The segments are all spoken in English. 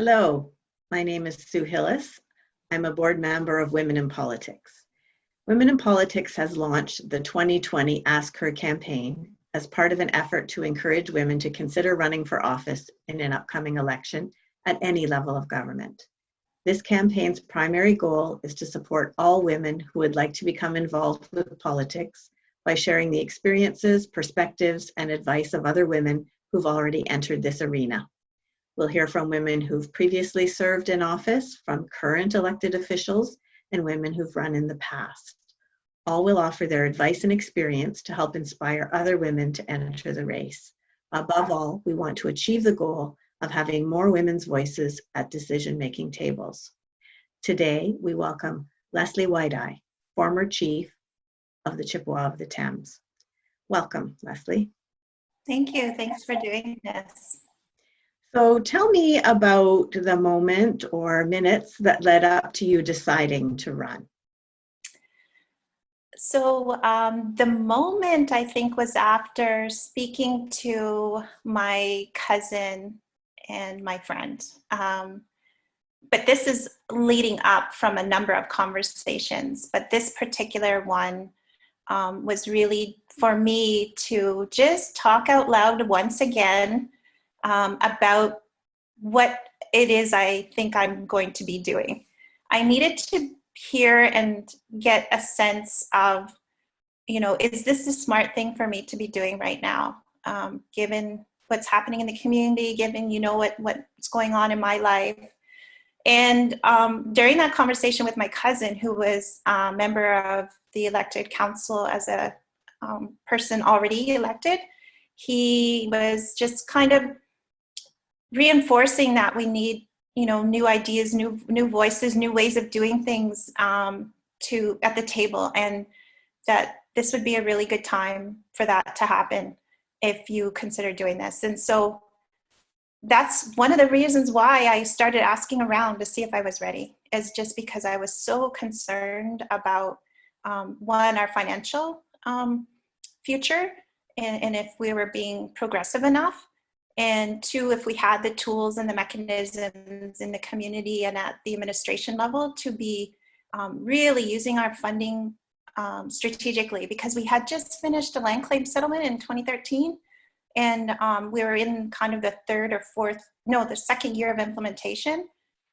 Hello, my name is Sue Hillis. I'm a board member of Women in Politics. Women in Politics has launched the 2020 Ask Her campaign as part of an effort to encourage women to consider running for office in an upcoming election at any level of government. This campaign's primary goal is to support all women who would like to become involved with politics by sharing the experiences, perspectives, and advice of other women who've already entered this arena. We'll hear from women who've previously served in office, from current elected officials, and women who've run in the past. All will offer their advice and experience to help inspire other women to enter the race. Above all, we want to achieve the goal of having more women's voices at decision-making tables. Today, we welcome Leslee White-Eye, former chief of the Chippewas of the Thames. Welcome, Leslee. Thank you. Thanks for doing this. So tell me about the moment or minutes that led up to you deciding to run. So the moment, I think, was after speaking to my cousin and my friend. But this is leading up from a number of conversations. But this particular one was really for me to just talk out loud once again about what it is I think I'm going to be doing. I needed to hear and get a sense of, is this a smart thing for me to be doing right now, given what's happening in the community, given, what's going on in my life. And during that conversation with my cousin, who was a member of the elected council as a person already elected, he was just kind of reinforcing that we need, new ideas, new voices, new ways of doing things at the table, and that this would be a really good time for that to happen if you consider doing this. And so that's one of the reasons why I started asking around to see if I was ready, is just because I was so concerned about one, our financial future, and if we were being progressive enough. And two, if we had the tools and the mechanisms in the community and at the administration level to be really using our funding strategically, because we had just finished a land claim settlement in 2013, and we were in kind of the the second year of implementation.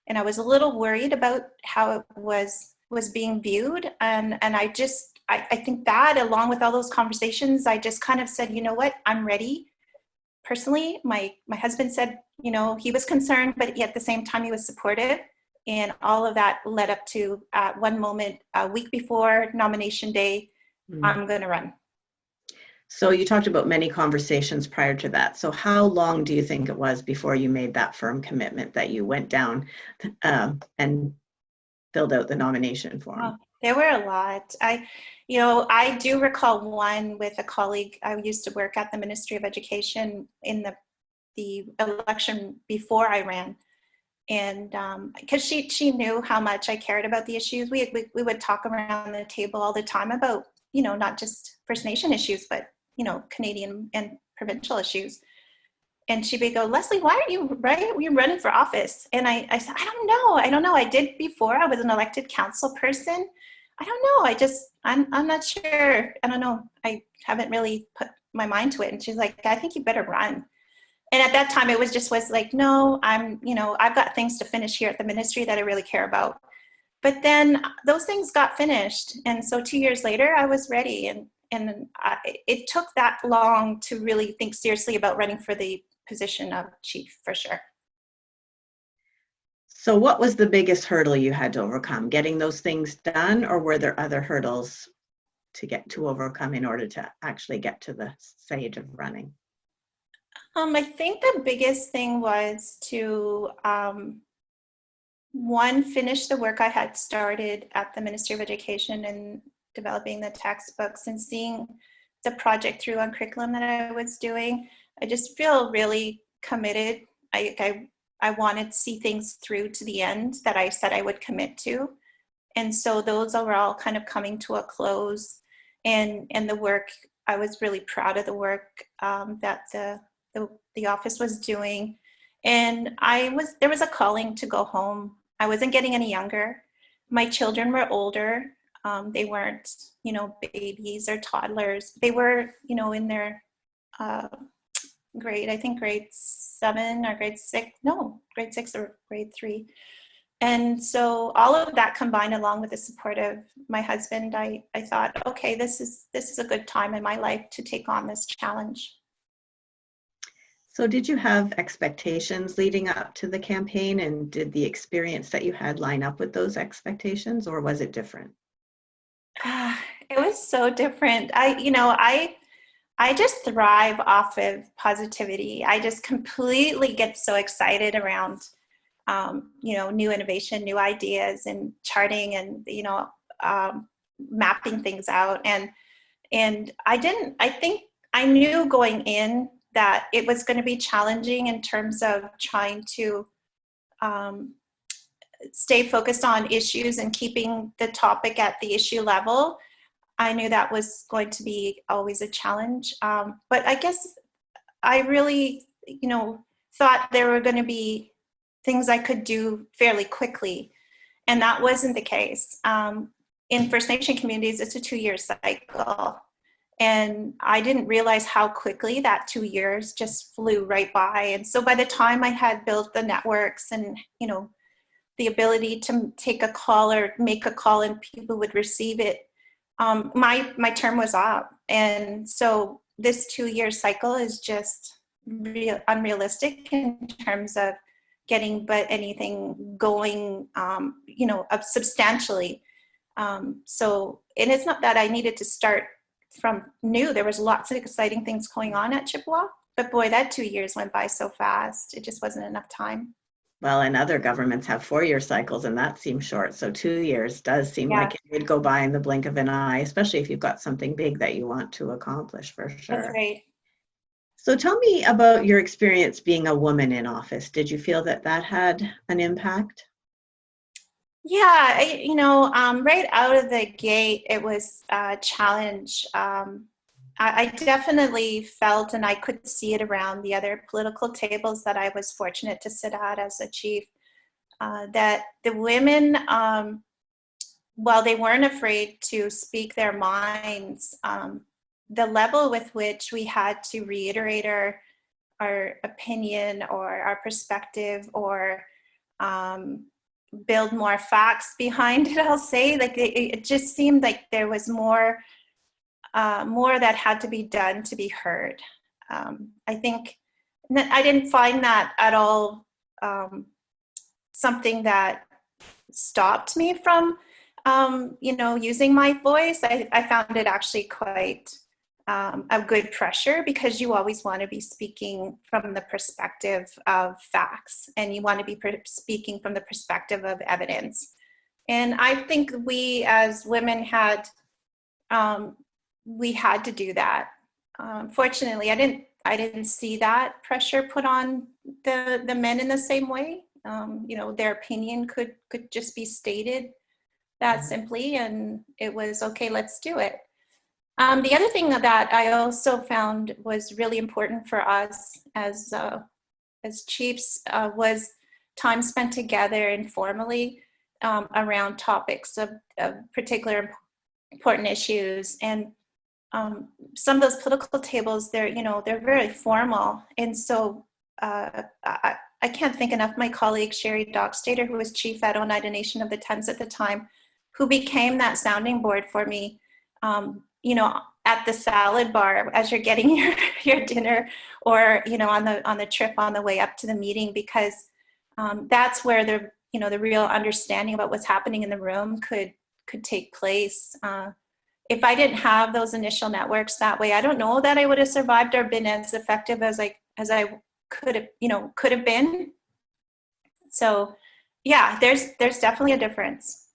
And I was a little worried about how it was being viewed. And I think that, along with all those conversations, I just kind of said, you know what, I'm ready. Personally, my husband said, he was concerned, but at the same time, he was supportive. And all of that led up to one moment, a week before nomination day, I'm going to run. So you talked about many conversations prior to that. So how long do you think it was before you made that firm commitment that you went down and filled out the nomination form? Oh, there were a lot. I do recall one with a colleague. I used to work at the Ministry of Education in the election before I ran. And because she knew how much I cared about the issues, we would talk around the table all the time about, not just First Nation issues, but, Canadian and provincial issues. And she would go, Leslee, why aren't you running for office? And I said, I don't know. I did before. I was an elected council person. I don't know. I'm not sure. I don't know. I haven't really put my mind to it. And she's like, I think you better run. And at that time, it was like, no, I've got things to finish here at the ministry that I really care about. But then those things got finished. And so 2 years later, I was ready. And it took that long to really think seriously about running for the position of chief, for sure. So what was the biggest hurdle you had to overcome? Getting those things done, or were there other hurdles to overcome in order to actually get to the stage of running? I think the biggest thing was to, one, finish the work I had started at the Ministry of Education and developing the textbooks and seeing the project through on curriculum that I was doing. I just feel really committed. I wanted to see things through to the end that I said I would commit to. And so those are all kind of coming to a close. And the work, I was really proud of the work that the office was doing. And there was a calling to go home. I wasn't getting any younger. My children were older. They weren't, babies or toddlers. They were, in their grade 7 or grade 6 or grade 3. And so all of that combined, along with the support of my husband, I thought, okay, this is a good time in my life to take on this challenge. So did you have expectations leading up to the campaign, and did the experience that you had line up with those expectations, or was it different? It was so different. I just thrive off of positivity. I just completely get so excited around, new innovation, new ideas, and charting, and mapping things out. And I think I knew going in that it was going to be challenging in terms of trying to stay focused on issues and keeping the topic at the issue level. I knew that was going to be always a challenge. But I guess I really, thought there were going to be things I could do fairly quickly. And that wasn't the case. In First Nation communities, it's a 2-year cycle. And I didn't realize how quickly that 2 years just flew right by. And so by the time I had built the networks and, the ability to take a call or make a call and people would receive it, my term was up. And so this 2-year cycle is just unrealistic in terms of getting but anything going, up substantially. So, and it's not that I needed to start from new. There was lots of exciting things going on at Chippewa, but boy, that 2 years went by so fast. It just wasn't enough time. Well, and other governments have 4-year cycles, and that seems short. So 2 years does seem like it would go by in the blink of an eye, especially if you've got something big that you want to accomplish, for sure. That's right. So tell me about your experience being a woman in office. Did you feel that had an impact? Yeah, right out of the gate, it was a challenge. I definitely felt, and I could see it around the other political tables that I was fortunate to sit at as a chief, that the women, while they weren't afraid to speak their minds, the level with which we had to reiterate our opinion or our perspective, or build more facts behind it, I'll say, like it just seemed like there was more that had to be done to be heard. I think I didn't find that at all something that stopped me from, using my voice. I found it actually quite a good pressure, because you always want to be speaking from the perspective of facts, and you want to be speaking from the perspective of evidence. And I think we as women had to do that. Fortunately, I didn't see that pressure put on the men in the same way. Their opinion could just be stated that simply, and it was okay, let's do it. The other thing that I also found was really important for us as chiefs was time spent together informally around topics of particular important issues. And some of those political tables, they're very formal. And so I can't thank enough my colleague, Honourary Doctorate, who was chief at Oneida Nation of the Thames at the time, who became that sounding board for me. At the salad bar as you're getting your dinner, or on the trip on the way up to the meeting, because that's where the real understanding about what's happening in the room could take place. If I didn't have those initial networks that way, I don't know that I would have survived or been as effective as I could have been. So yeah, there's definitely a difference.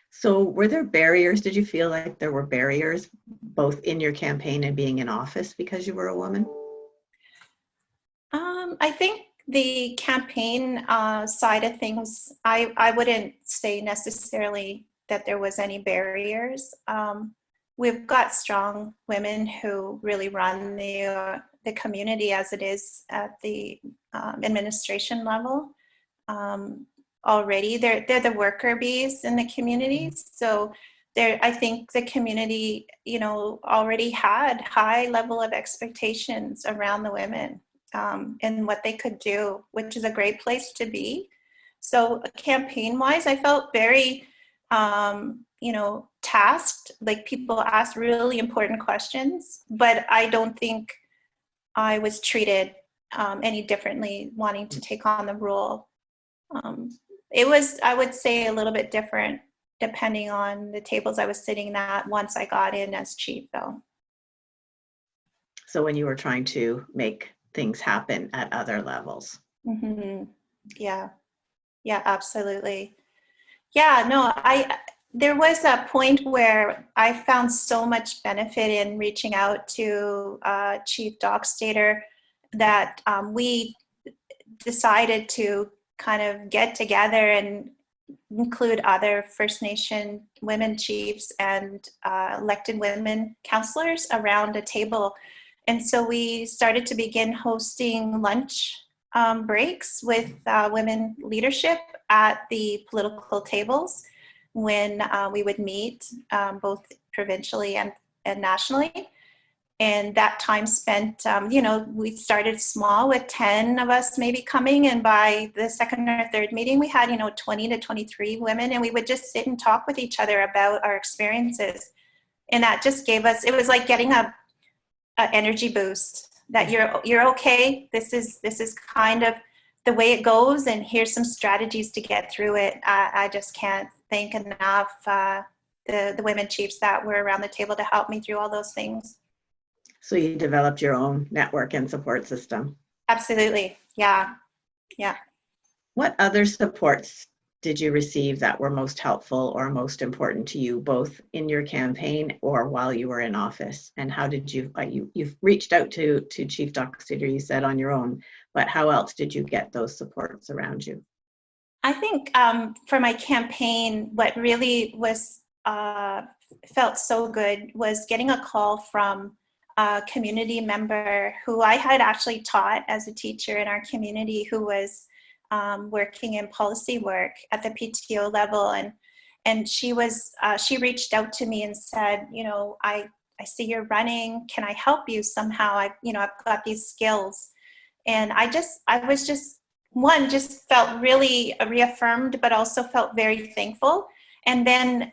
So were there barriers? Did you feel like there were barriers both in your campaign and being in office because you were a woman? I think the campaign side of things, I wouldn't say necessarily that there was any barriers. We've got strong women who really run the the community as it is at the administration level. Already, they're the worker bees in the communities. So I think the community, already had high level of expectations around the women and what they could do, which is a great place to be. So campaign-wise, I felt very, tasked. Like, people asked really important questions, but I don't think I was treated any differently wanting to take on the role. It was, I would say, a little bit different depending on the tables I was sitting at once I got in as chief, though. So when you were trying to make things happen at other levels. Mm-hmm. Yeah, absolutely. Yeah, no, there was a point where I found so much benefit in reaching out to Chief Docstater that we decided to kind of get together and include other First Nation women chiefs and elected women councillors around a table. And so we started to begin hosting lunch breaks with women leadership at the political tables when we would meet both provincially and nationally. And that time spent, we started small with 10 of us maybe coming, and by the second or third meeting we had 20 to 23 women, and we would just sit and talk with each other about our experiences. And that just gave us, it was like getting a energy boost that you're okay. This is kind of the way it goes, and here's some strategies to get through it. I just can't thank enough the women chiefs that were around the table to help me through all those things. So you developed your own network and support system. Absolutely. Yeah. What other supports did you receive that were most helpful or most important to you, both in your campaign or while you were in office? And how did you've reached out to Chief Docstater, you said, on your own, but how else did you get those supports around you? I think for my campaign, what really was felt so good was getting a call from a community member who I had actually taught as a teacher in our community, who was working in policy work at the PTO level, and she reached out to me and said, I see you're running. Can I help you somehow? I've got these skills, and I was just felt really reaffirmed, but also felt very thankful. And then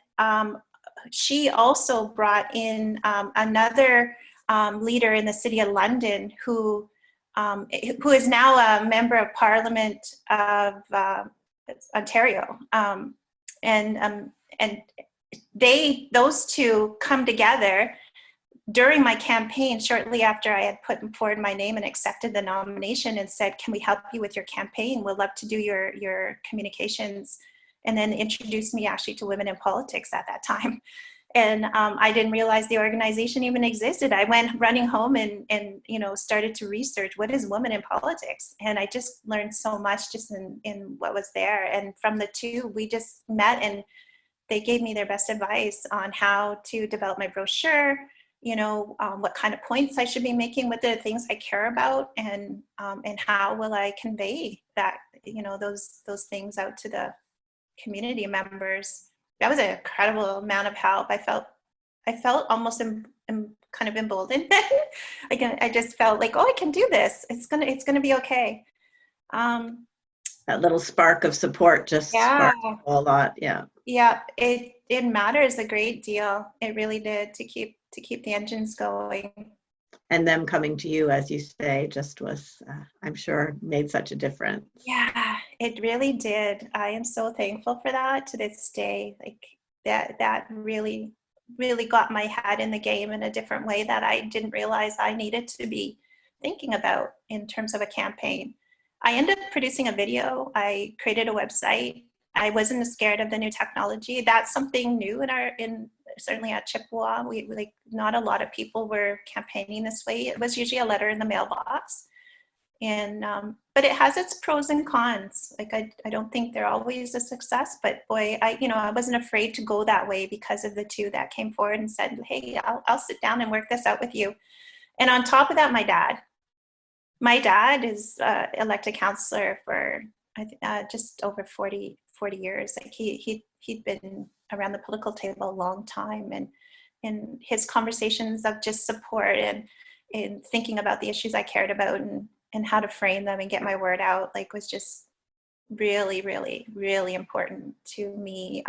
she also brought in another leader in the City of London who is now a member of Parliament of Ontario, and those two come together during my campaign shortly after I had put forward my name and accepted the nomination, and said, "Can we help you with your campaign? We'd love to do your communications," and then introduced me actually to Women in Politics at that time. And I didn't realize the organization even existed. I went running home and started to research, what is Women in Politics? And I just learned so much just in what was there. And from the two, we just met, and they gave me their best advice on how to develop my brochure, what kind of points I should be making, what the things I care about, and how will I convey that, those things out to the community members. That was an incredible amount of help. I felt almost kind of emboldened. I just felt like, oh, I can do this. It's gonna be okay. That little spark of support just sparked a whole lot. Yeah, it matters a great deal. It really did, to keep the engines going. And them coming to you, as you say, just was, I'm sure, made such a difference. Yeah, it really did. I am so thankful for that to this day. Like that really, really got my head in the game in a different way that I didn't realize I needed to be thinking about in terms of a campaign. I ended up producing a video. I created a website. I wasn't scared of the new technology. That's something new certainly at Chippewa. We not a lot of people were campaigning this way. It was usually a letter in the mailbox, and but it has its pros and cons. Like I don't think they're always a success, but boy, I wasn't afraid to go that way because of the two that came forward and said, "Hey, I'll sit down and work this out with you." And on top of that, my dad. My dad is elected councillor for just over 40 years. Like he'd been around the political table a long time, and his conversations of just support and in thinking about the issues I cared about and how to frame them and get my word out, like, was just really, really, really important to me,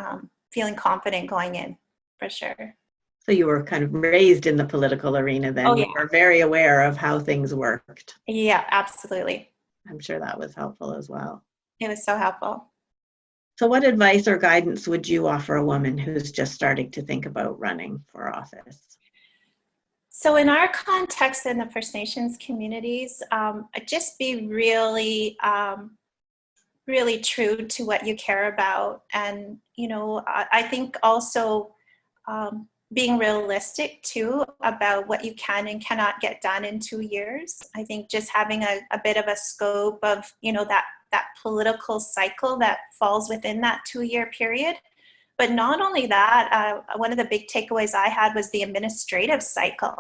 feeling confident going in, for sure. So you were kind of raised in the political arena then. Oh, yeah. You were very aware of how things worked. Yeah, absolutely. I'm sure that was helpful as well. It was so helpful. So what advice or guidance would you offer a woman who's just starting to think about running for office? So in our context in the First Nations communities, just be really, really true to what you care about. And, you know, I think also being realistic too about what you can and cannot get done in 2 years. I think just having a bit of a scope of, you know, that political cycle that falls within that 2-year period. But not only that, one of the big takeaways I had was the administrative cycle.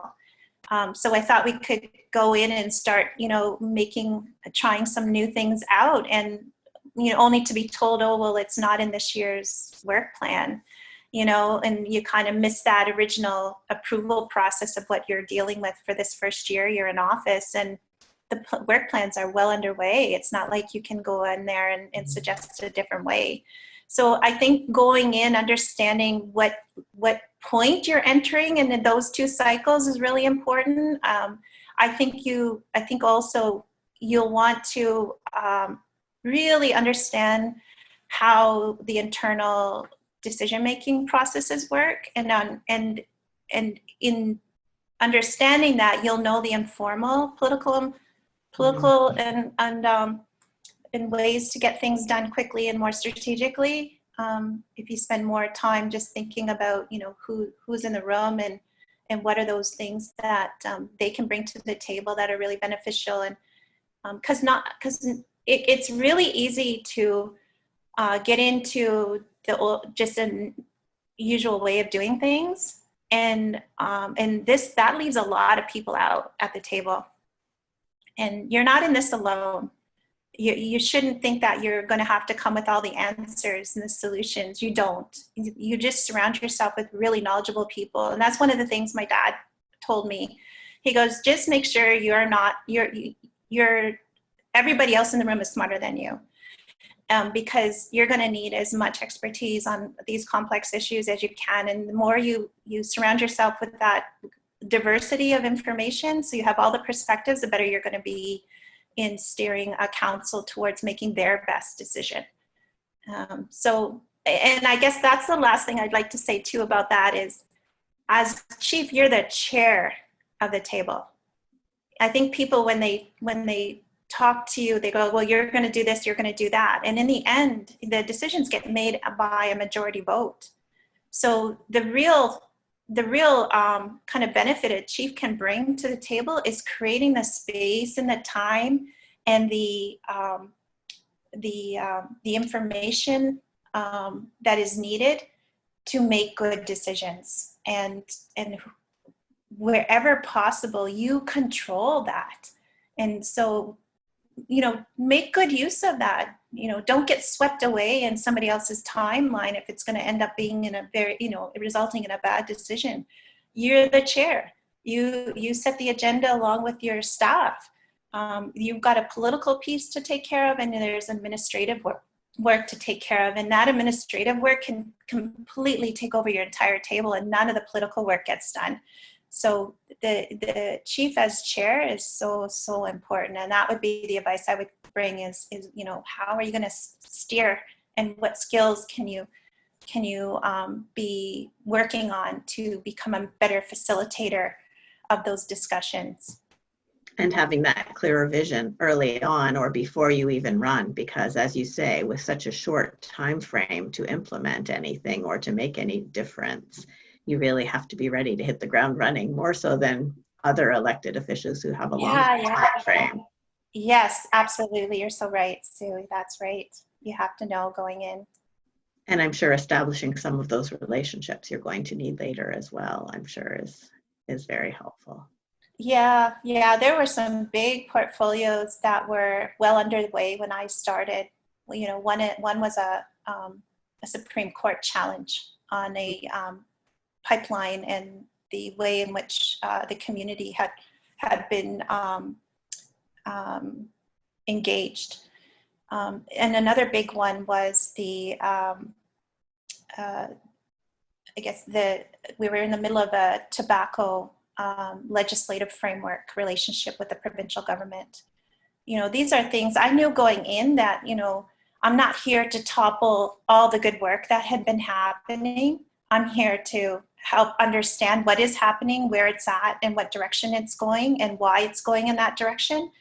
So I thought we could go in and start, you know, trying some new things out, and, you know, only to be told, oh, well, it's not in this year's work plan, you know, and you kind of miss that original approval process of what you're dealing with for this first year you're in office. And the work plans are well underway. It's not like you can go in there and suggest a different way. So I think going in, understanding what point you're entering in those 2 cycles is really important. I think also you'll want to really understand how the internal decision-making processes work, and in understanding that, you'll know the informal political and ways to get things done quickly and more strategically. If you spend more time just thinking about, you know, who's in the room and what are those things that they can bring to the table that are really beneficial. And because it's really easy to get into just a usual way of doing things, and that leaves a lot of people out at the table. And you're not in this alone. You shouldn't think that you're going to have to come with all the answers and the solutions. You don't. You just surround yourself with really knowledgeable people. And that's one of the things my dad told me. He goes, just make sure everybody else in the room is smarter than you. Because you're going to need as much expertise on these complex issues as you can. And the more you surround yourself with that diversity of information, so you have all the perspectives, the better you're going to be in steering a council towards making their best decision. And I guess that's the last thing I'd like to say too about that is, as chief, you're the chair of the table. I think people, when they talk to you, they go, well, you're going to do this, you're going to do that. And in the end, the decisions get made by a majority vote. So the real kind of benefit a chief can bring to the table is creating the space and the time and the information that is needed to make good decisions. And wherever possible, you control that. And so, you know, make good use of that. You know, don't get swept away in somebody else's timeline if it's going to end up being in a very, you know, resulting in a bad decision. You're the chair. You set the agenda along with your staff. You've got a political piece to take care of, and there's administrative work to take care of. And that administrative work can completely take over your entire table, and none of the political work gets done. So the chief as chair is so important, and that would be the advice I would bring is you know, how are you going to steer, and what skills can you be working on to become a better facilitator of those discussions. And having that clearer vision early on or before you even run, because as you say, with such a short time frame to implement anything or to make any difference, you really have to be ready to hit the ground running, more so than other elected officials who have a longer time frame. Yes, absolutely. You're so right, Sue. That's right. You have to know going in. And I'm sure establishing some of those relationships you're going to need later as well, I'm sure is very helpful. Yeah, there were some big portfolios that were well underway when I started. You know, one was a Supreme Court challenge on a pipeline and the way in which the community had been engaged. And another big one was the I guess we were in the middle of a tobacco legislative framework relationship with the provincial government. You know, these are things I knew going in that, you know, I'm not here to topple all the good work that had been happening. I'm here to help understand what is happening, where it's at, and what direction it's going, and why it's going in that direction,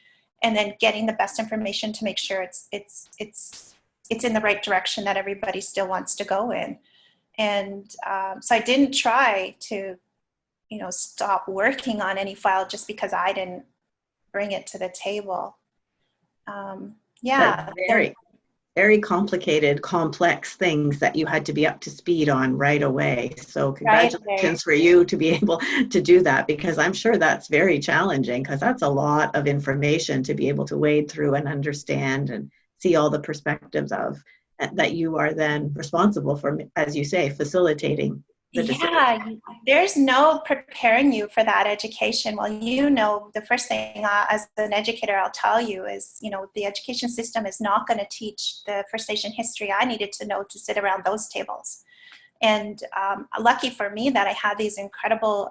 and then getting the best information to make sure it's in the right direction that everybody still wants to go in. And so I didn't try to, you know, stop working on any file just because I didn't bring it to the table. Yeah. But very complicated, complex things that you had to be up to speed on right away. So congratulations for you to be able to do that, because I'm sure that's very challenging, because that's a lot of information to be able to wade through and understand and see all the perspectives of that you are then responsible for, as you say, facilitating. Yeah, there's no preparing you for that education. Well, you know, the first thing as an educator I'll tell you is, you know, the education system is not going to teach the First Nation history I needed to know to sit around those tables. And lucky for me that I had these incredible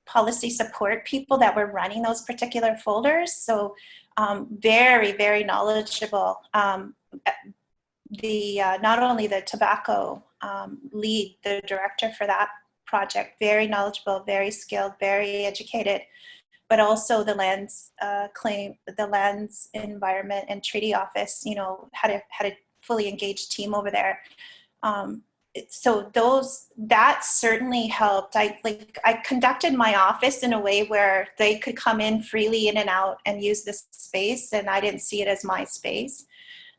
policy support people that were running those particular folders. So very, very knowledgeable. Not only the tobacco lead, the director for that project, very knowledgeable, very skilled, very educated, but also the lands the lands, environment, and treaty office, you know, had a fully engaged team over there. So that certainly helped. I conducted my office in a way where they could come in freely in and out and use this space, and I didn't see it as my space.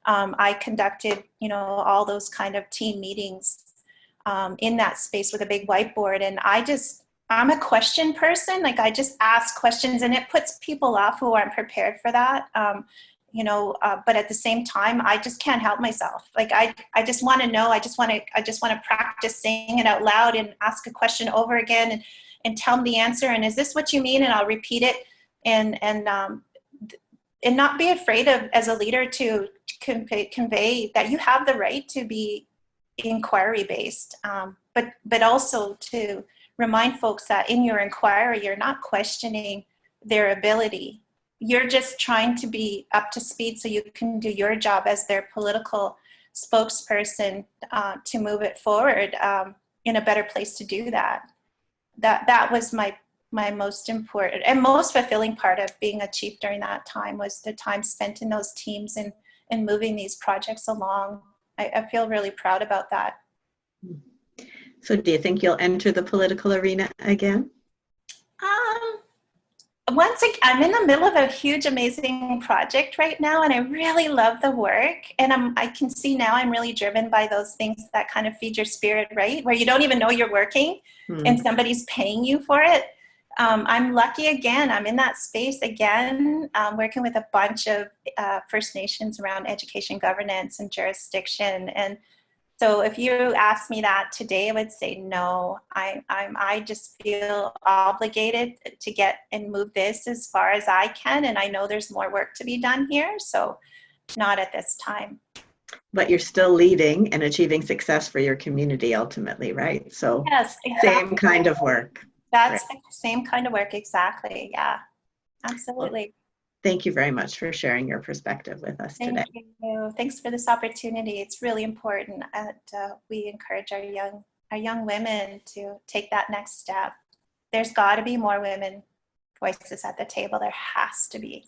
I conducted, you know, all those kind of team meetings in that space with a big whiteboard. And I'm a question person. Like, I just ask questions, and it puts people off who aren't prepared for that. You know, but at the same time, I just can't help myself. Like, I just want to know. I just want to practice saying it out loud and ask a question over again and tell them the answer. And is this what you mean? And I'll repeat it and not be afraid of, as a leader, to convey that you have the right to be inquiry based, but also to remind folks that in your inquiry, you're not questioning their ability. You're just trying to be up to speed so you can do your job as their political spokesperson to move it forward in a better place to do that. That was my most important and most fulfilling part of being a chief during that time, was the time spent in those teams and moving these projects along. I feel really proud about that. So do you think you'll enter the political arena again? Once again, I'm in the middle of a huge, amazing project right now, and I really love the work. And I can see now I'm really driven by those things that kind of feed your spirit, right? Where you don't even know you're working and somebody's paying you for it. I'm lucky again. I'm in that space again, working with a bunch of First Nations around education, governance, and jurisdiction. And so if you asked me that today, I would say no. I just feel obligated to get and move this as far as I can. And I know there's more work to be done here, so not at this time. But you're still leading and achieving success for your community ultimately, right? So yes, exactly. Same kind of work. That's right. The same kind of work, exactly. Yeah, absolutely. Well, thank you very much for sharing your perspective with us today. Thank you. Thanks for this opportunity. It's really important that we encourage our young women to take that next step. There's got to be more women voices at the table. There has to be.